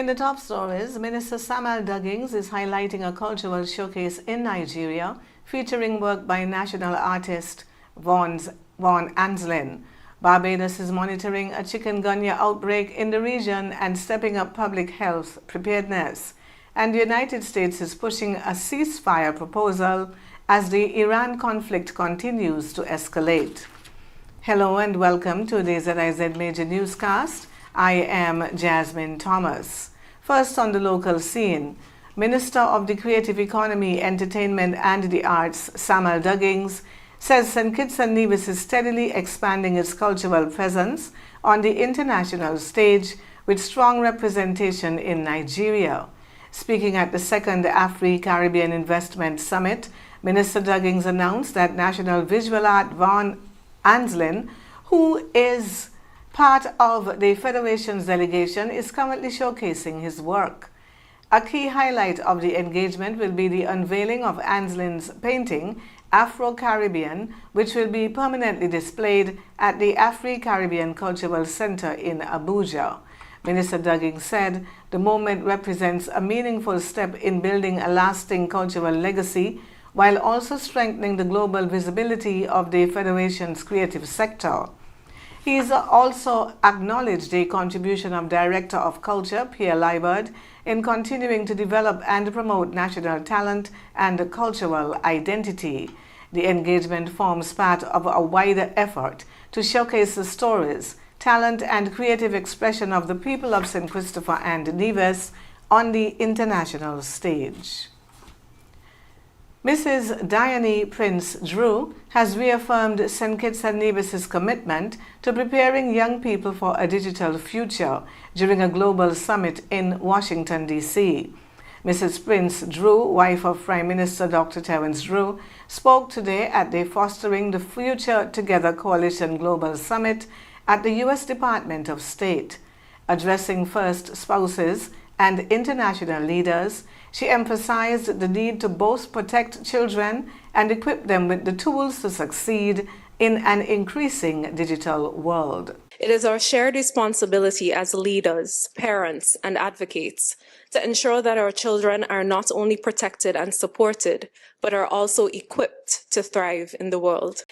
In the top stories, Minister Samuel Duggins is highlighting a cultural showcase in Nigeria featuring work by national artist Von Anslin. Barbados is monitoring a chikungunya outbreak in the region and stepping up public health preparedness. And the United States is pushing a ceasefire proposal as the Iran conflict continues to escalate. Hello and welcome to the ZIZ Major Newscast. I am Jasmine Thomas. First on the local scene, Minister of the Creative Economy, Entertainment and the Arts, Samuel Duggins, says St. Kitts and Nevis is steadily expanding its cultural presence on the international stage with strong representation in Nigeria. Speaking at the second Afri-Caribbean Investment Summit, Minister Duggins announced that National Visual Art Von Anslin, who is part of the Federation's delegation, is currently showcasing his work. A key highlight of the engagement will be the unveiling of Anslin's painting, Afro-Caribbean, which will be permanently displayed at the Afri-Caribbean Cultural Center in Abuja. Minister Duggins said the moment represents a meaningful step in building a lasting cultural legacy while also strengthening the global visibility of the Federation's creative sector. He has also acknowledged the contribution of Director of Culture, Pierre Liebert, in continuing to develop and promote national talent and cultural identity. The engagement forms part of a wider effort to showcase the stories, talent, and creative expression of the people of St. Christopher and Nevis on the international stage. Mrs. Diane Prince Drew has reaffirmed St. Kitts and Nevis's commitment to preparing young people for a digital future during a global summit in Washington, D.C. Mrs. Prince Drew, wife of Prime Minister Dr. Terence Drew, spoke today at the Fostering the Future Together Coalition Global Summit at the U.S. Department of State. Addressing first spouses and international leaders, she emphasized the need to both protect children and equip them with the tools to succeed in an increasing digital world. It is our shared responsibility as leaders, parents, and advocates to ensure that our children are not only protected and supported, but are also equipped to thrive in the world.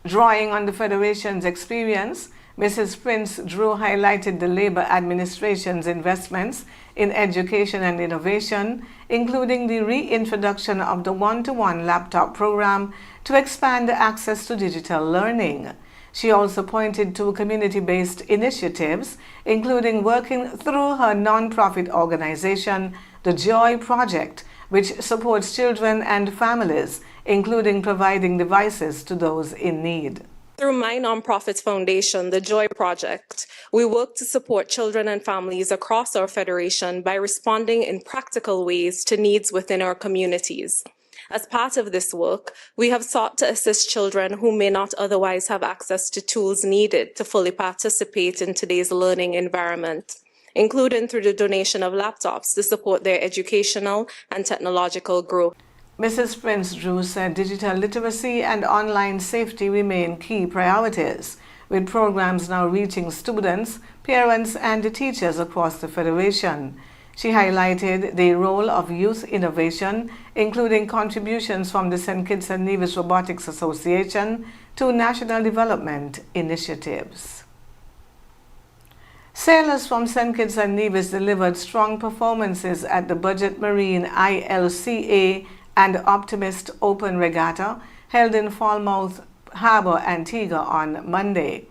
Drawing on the Federation's experience, Mrs. Prince Drew highlighted the Labour administration's investments in education and innovation, including the reintroduction of the one-to-one laptop program to expand access to digital learning. She also pointed to community-based initiatives, including working through her non-profit organization, the Joy Project, which supports children and families, including providing devices to those in need. Through my nonprofit foundation, the Joy Project, we work to support children and families across our federation by responding in practical ways to needs within our communities. As part of this work, we have sought to assist children who may not otherwise have access to tools needed to fully participate in today's learning environment, including through the donation of laptops to support their educational and technological growth. Mrs. Prince Drew said digital literacy and online safety remain key priorities, with programs now reaching students, parents, and teachers across the Federation. She highlighted the role of youth innovation, including contributions from the St. Kitts and Nevis Robotics Association to national development initiatives. Sailors from St. Kitts and Nevis delivered strong performances at the Budget Marine ILCA and Optimist Open Regatta held in Falmouth Harbour, Antigua on Monday.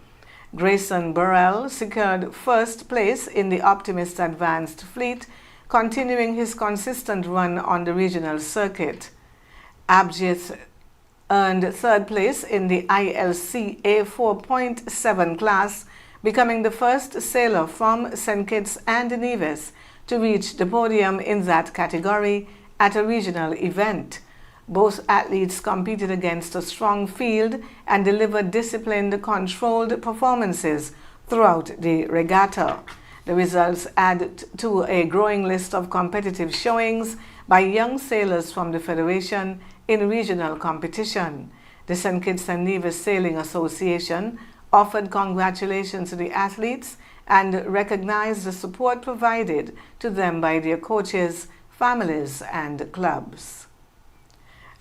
Grayson Burrell secured first place in the Optimist Advanced Fleet, continuing his consistent run on the regional circuit. Abjith earned third place in the ILCA 4.7 class, becoming the first sailor from St. Kitts and Nevis to reach the podium in that category at a regional event. Both athletes competed against a strong field and delivered disciplined, controlled performances throughout the regatta. The results add to a growing list of competitive showings by young sailors from the Federation in regional competition. The St. Kitts and Nevis Sailing Association offered congratulations to the athletes and recognized the support provided to them by their coaches, families, and clubs.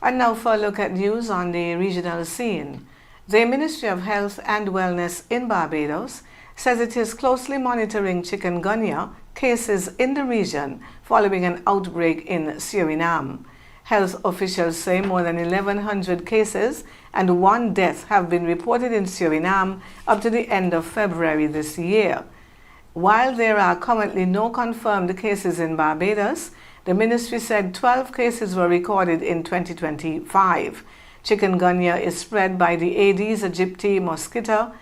And now for a look at news on the regional scene. The Ministry of Health and Wellness in Barbados says it is closely monitoring chikungunya cases in the region following an outbreak in Suriname. Health officials say more than 1,100 cases and 1 death have been reported in Suriname up to the end of February this year. While there are currently no confirmed cases in Barbados, the ministry said 12 cases were recorded in 2025. Chikungunya is spread by the Aedes aegypti mosquito,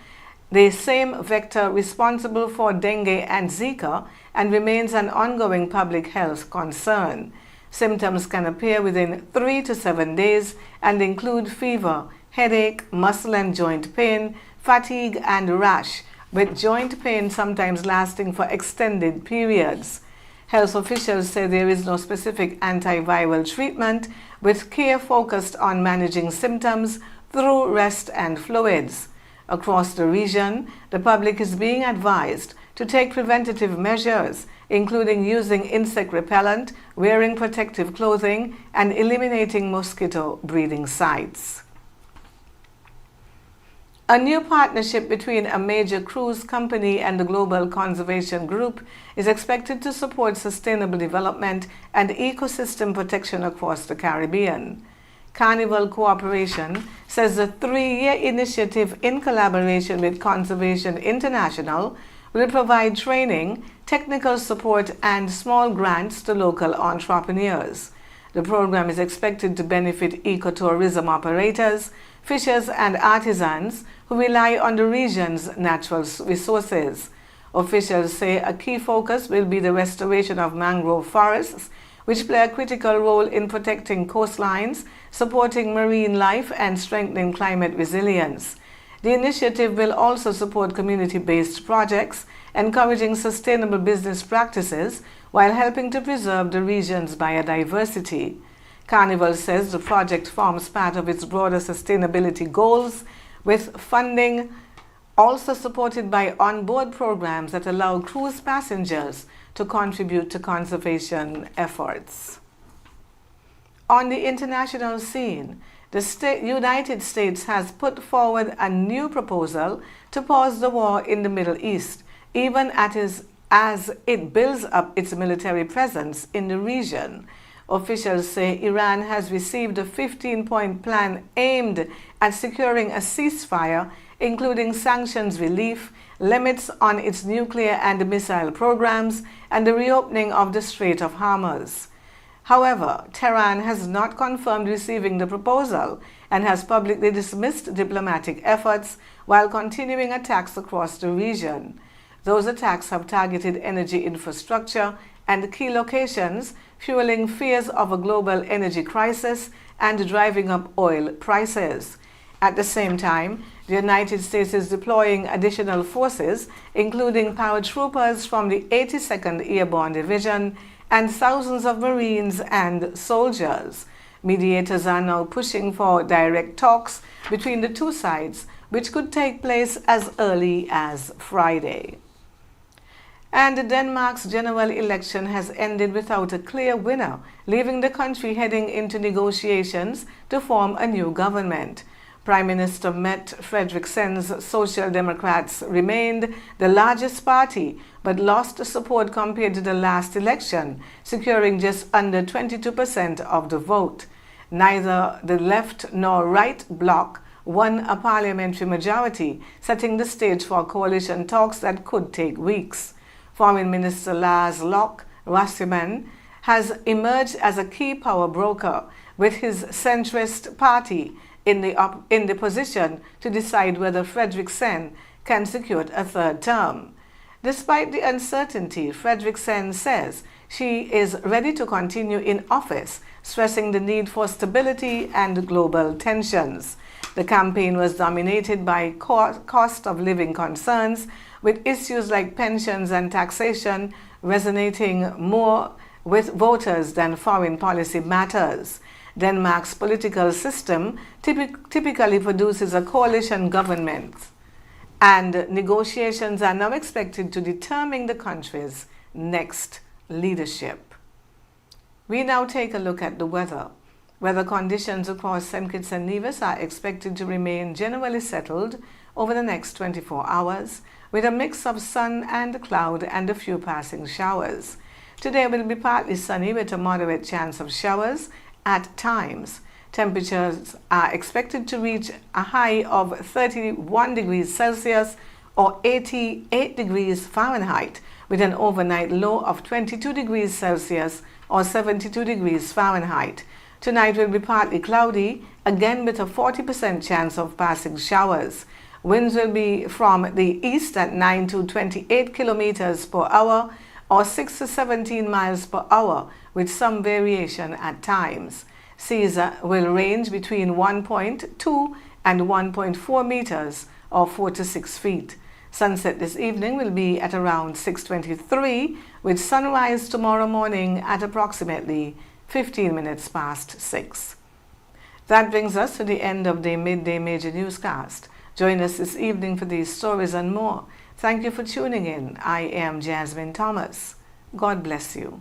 the same vector responsible for dengue and Zika, and remains an ongoing public health concern. Symptoms can appear within 3 to 7 days and include fever, headache, muscle and joint pain, fatigue, and rash, with joint pain sometimes lasting for extended periods. Health officials say there is no specific antiviral treatment, with care focused on managing symptoms through rest and fluids. Across the region, the public is being advised to take preventative measures, including using insect repellent, wearing protective clothing, and eliminating mosquito breeding sites. A new partnership between a major cruise company and the Global Conservation Group is expected to support sustainable development and ecosystem protection across the Caribbean. Carnival Cooperation says the 3-year initiative in collaboration with Conservation International will provide training, technical support, and small grants to local entrepreneurs. The program is expected to benefit ecotourism operators, fishers, and artisans who rely on the region's natural resources. Officials say a key focus will be the restoration of mangrove forests, which play a critical role in protecting coastlines, supporting marine life, and strengthening climate resilience. The initiative will also support community-based projects, encouraging sustainable business practices while helping to preserve the region's biodiversity. Carnival says the project forms part of its broader sustainability goals, with funding also supported by on-board programs that allow cruise passengers to contribute to conservation efforts. On the international scene, the United States has put forward a new proposal to pause the war in the Middle East, even as it builds up its military presence in the region. Officials say Iran has received a 15-point plan aimed at securing a ceasefire, including sanctions relief, limits on its nuclear and missile programs, and the reopening of the Strait of Hormuz. However, Tehran has not confirmed receiving the proposal and has publicly dismissed diplomatic efforts while continuing attacks across the region. Those attacks have targeted energy infrastructure and key locations, fueling fears of a global energy crisis and driving up oil prices. At the same time, the United States is deploying additional forces, including paratroopers from the 82nd Airborne Division and thousands of Marines and soldiers. Mediators are now pushing for direct talks between the two sides, which could take place as early as Friday. And Denmark's general election has ended without a clear winner, leaving the country heading into negotiations to form a new government. Prime Minister Mette Frederiksen's Social Democrats remained the largest party, but lost support compared to the last election, securing just under 22% of the vote. Neither the left nor right bloc won a parliamentary majority, setting the stage for coalition talks that could take weeks. Foreign Minister Lars Løkke Rasmussen has emerged as a key power broker, with his centrist party in the position to decide whether Frederiksen can secure a third term. Despite the uncertainty, Frederiksen says she is ready to continue in office, stressing the need for stability and global tensions. The campaign was dominated by cost of living concerns, with issues like pensions and taxation resonating more with voters than foreign policy matters. Denmark's political system typically produces a coalition government, and negotiations are now expected to determine the country's next leadership. We now take a look at the weather. Weather conditions across St. Kitts and Nevis are expected to remain generally settled over the next 24 hours, with a mix of sun and cloud and a few passing showers. Today will be partly sunny with a moderate chance of showers at times. Temperatures are expected to reach a high of 31 degrees Celsius or 88 degrees Fahrenheit, with an overnight low of 22 degrees Celsius or 72 degrees Fahrenheit. Tonight will be partly cloudy, again with a 40% chance of passing showers. Winds will be from the east at 9 to 28 kilometers per hour or 6 to 17 miles per hour, with some variation at times. Seas will range between 1.2 and 1.4 meters or 4 to 6 feet. Sunset this evening will be at around 6:23, with sunrise tomorrow morning at approximately 15 minutes past 6. That brings us to the end of the Midday Major Newscast. Join us this evening for these stories and more. Thank you for tuning in. I am Jasmine Thomas. God bless you.